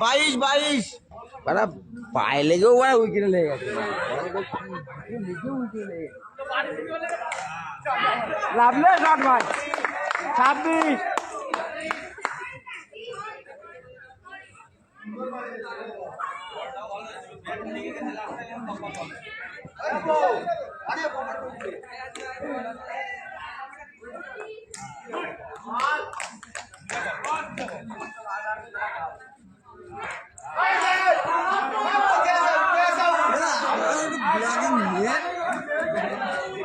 বাইশ পায়ে লেগেও উইকেটে লেগে গেছে। লাভলে শট ভাই 26।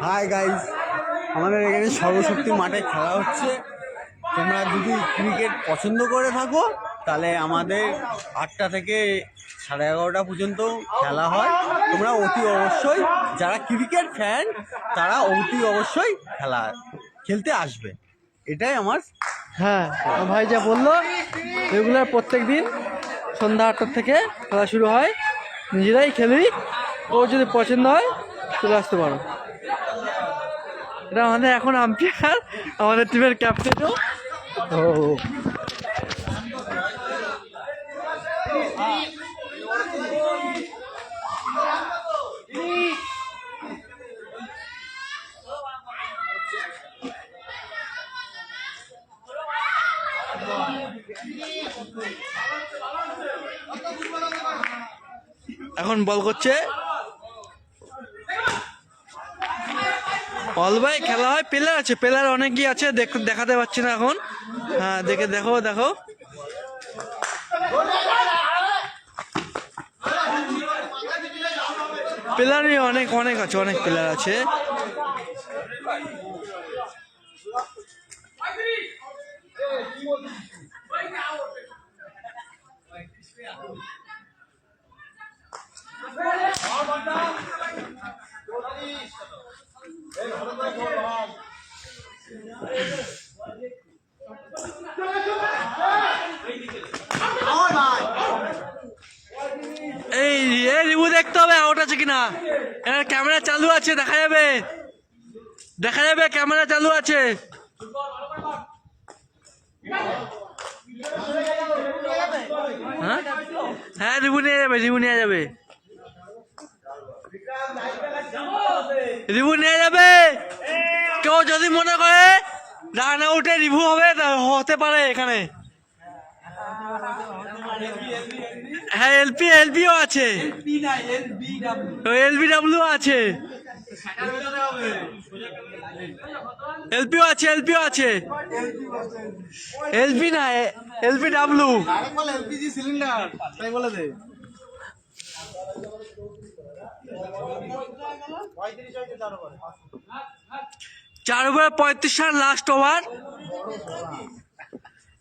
হাই গাইস, আমাদের এখানে সর্বশক্তি মাঠে খেলা হচ্ছে। তোমরা যদি ক্রিকেট পছন্দ করে থাকো তাহলে আমাদের 8টা থেকে 11:30 পর্যন্ত খেলা হয়। তোমরা অতি অবশ্যই, যারা ক্রিকেট ফ্যান তারা অতি অবশ্যই খেলতে আসবে, এটাই আমার। হ্যাঁ ভাই যা বললো, রেগুলার প্রত্যেক দিন সন্ধ্যা 8টার থেকে খেলা শুরু হয়। নিজেরাই খেলি, ও যদি পছন্দ হয় চলে আসতে পারো। এটা আমাদের এখন আম্পায়ার, আমাদের টিমের ক্যাপ্টেনও। ও এখন বল করছে। বল ভাই খেলা হয়, প্লেয়ার আছে, প্লেয়ার অনেকই আছে, দেখাতে পাচ্ছি না এখন। হ্যাঁ দেখো প্লেয়ারই অনেক আছে, অনেক প্লেয়ার আছে। এই রিভিউ দেখতে হবে আউট আছে কিনা। ক্যামেরা চালু আছে, দেখা যাবে ক্যামেরা চালু আছে। হ্যাঁ রিভিউ নিয়ে যাবে কেউ যদি মনে করে রান আউটে রিভিউ হবে, হতে পারে এখানে। হ্যাঁ এলপিও আছে, এলবিডব্লিউ আছে, এলপিও আছে, এলপি না এলবিডব্লিউ। এলপিজি সিলিন্ডার তাই বলে দে। 4 ওভারে 35 রান লাস্ট ওভার।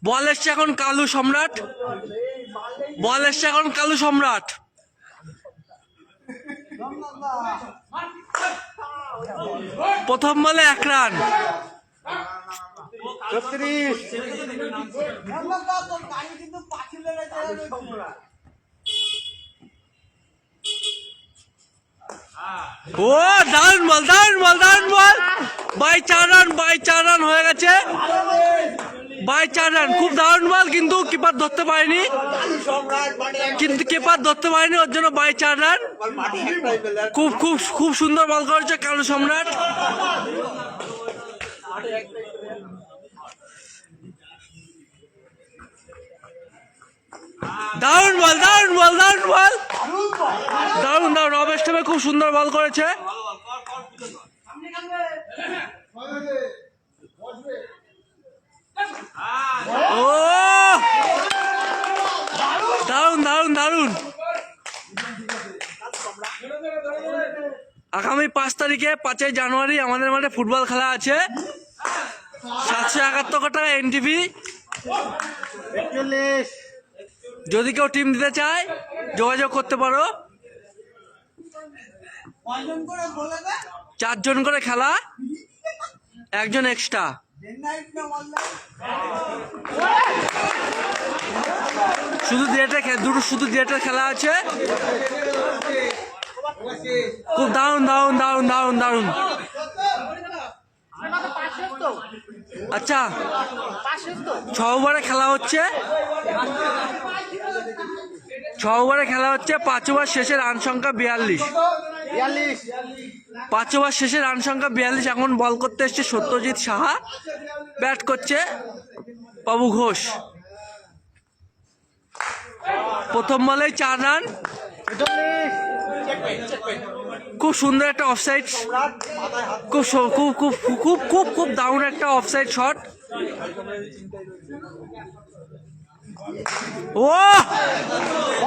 বল এসছে এখন কালু সম্রাট। প্রথম বলে 1 রান। 36। ও দারুণ বল বাই 4 রান হয়ে গেছে। বাই 4 রান, খুব দারুণ বল, কিন্তু কিপার ধরতে পারেনি, ওর জন্য বাই 4 রান। খুব সুন্দর বল করেছে কালু সম্রাট। দারুণ অবেস্টমে খুব সুন্দর বল করেছে। ও দারুণ। আগামী 5 তারিখে 5 জানুয়ারি আমাদের মাঠে ফুটবল খেলা আছে। 771 টাকা এনটিভি। যদি কেউ টিম দিতে চায় যোগাযোগ করতে পারো। 4 জন করে খেলা। একজন এক্সট্রা। শুধু দুটো খেলা আছে। খুব দারুণ দারুণ দারুণ দারুণ দারুণ। আচ্ছা 6 ওভারে খেলা হচ্ছে, 5 ওভার শেষে রান সংখ্যা 42। 5 ওভার শেষে রান সংখ্যা 42। এখন বল করতে এসছে সত্যজিৎ সাহা, ব্যাট করছে বাবু ঘোষ। প্রথম বলেই 4 রান। খুব সুন্দর একটা অফসাইড, খুব খুব খুব খুব খুব খুব দারুণ একটা অফসাইড শট। ও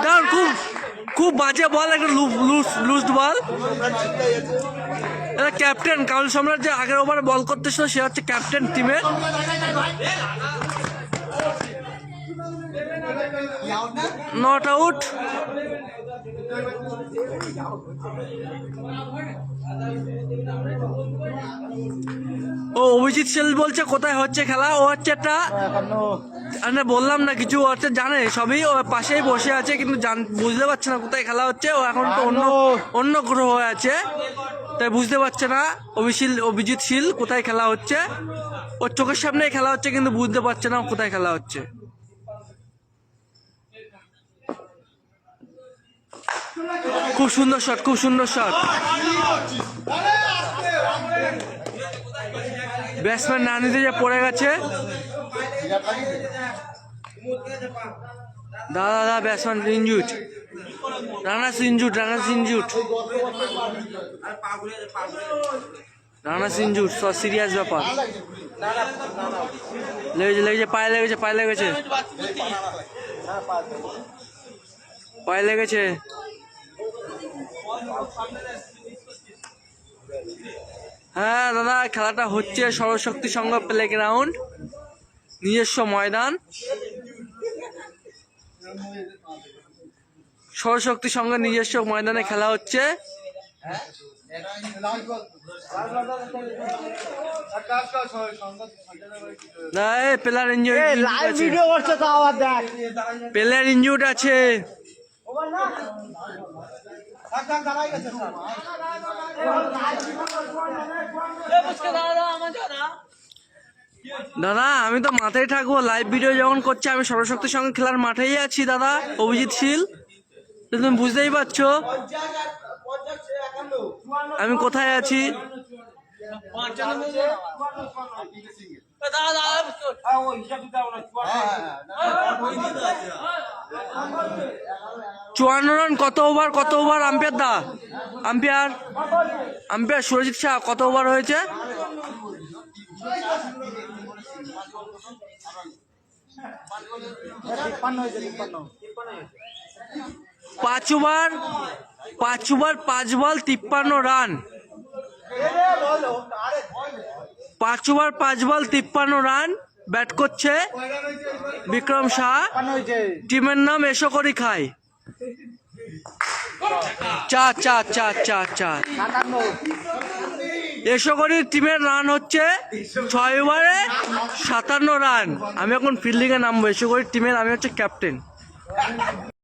দারুণ, খুব খুব বাজে বল, একটা লুজ বল। এটা ক্যাপ্টেন কাউল সম্রাট যে আগের ওভারে বল করতেছিল, সে হচ্ছে ক্যাপ্টেন টিমের। Not out. ও অভিজিৎ সেল বলছে কোথায় হচ্ছে খেলা। ও হচ্ছে একটা, বললাম না কিছু, হচ্ছে জানে সবই, ও পাশেই বসে আছে কিন্তু বুঝতে পারছে না কোথায় খেলা হচ্ছে। ও এখন তো অন্য গ্রহ হয়ে আছে, তাই বুঝতে পারছে না অভিজিৎ শীল কোথায় খেলা হচ্ছে। ওর চোখের সামনেই খেলা হচ্ছে কিন্তু বুঝতে পারছে না কোথায় খেলা হচ্ছে। খুব সুন্দর শট, খুব সুন্দর শট। ব্যাটসম্যান না নিতে যে পড়ে গেছে। দাদা batsman injured, runners injured, serious ব্যাপার। লেগেছে পায়ে লেগেছে। হ্যাঁ দাদা, খেলাটা হচ্ছে সৌরশক্তি সংঘ প্লে গ্রাউন্ড, নিজস্ব ময়দান। সৌরশক্তি সংঘের নিজস্ব ময়দানে খেলা হচ্ছে। প্লেয়ার ইনজুর্ড আছে। দাদা আমি তো মাঠেই থাকবো, লাইভ ভিডিও যখন করছি আমি সৌরশক্তির সঙ্গে খেলার মাঠেই আছি দাদা। অভিজিৎ শীল, তুমি বুঝতেই পারছো আমি কোথায় আছি। চুয়ান্ন রান। কত ওভার আম্পায়ার সুরজিৎ শাহ কত ওভার হয়েছে? 5 ওভার 5 বল 53 রান। 5 ওভার 5 বল 53 রান। ব্যাট করছে বিক্রম শাহ, টিমের নাম এসো করি খাই। 4 এসো করি টিমের রান হচ্ছে 6 ওভারে 57 রান। আমি এখন ফিল্ডিংয়ে নামবো। এসো করি টিমের আমি হচ্ছে ক্যাপ্টেন।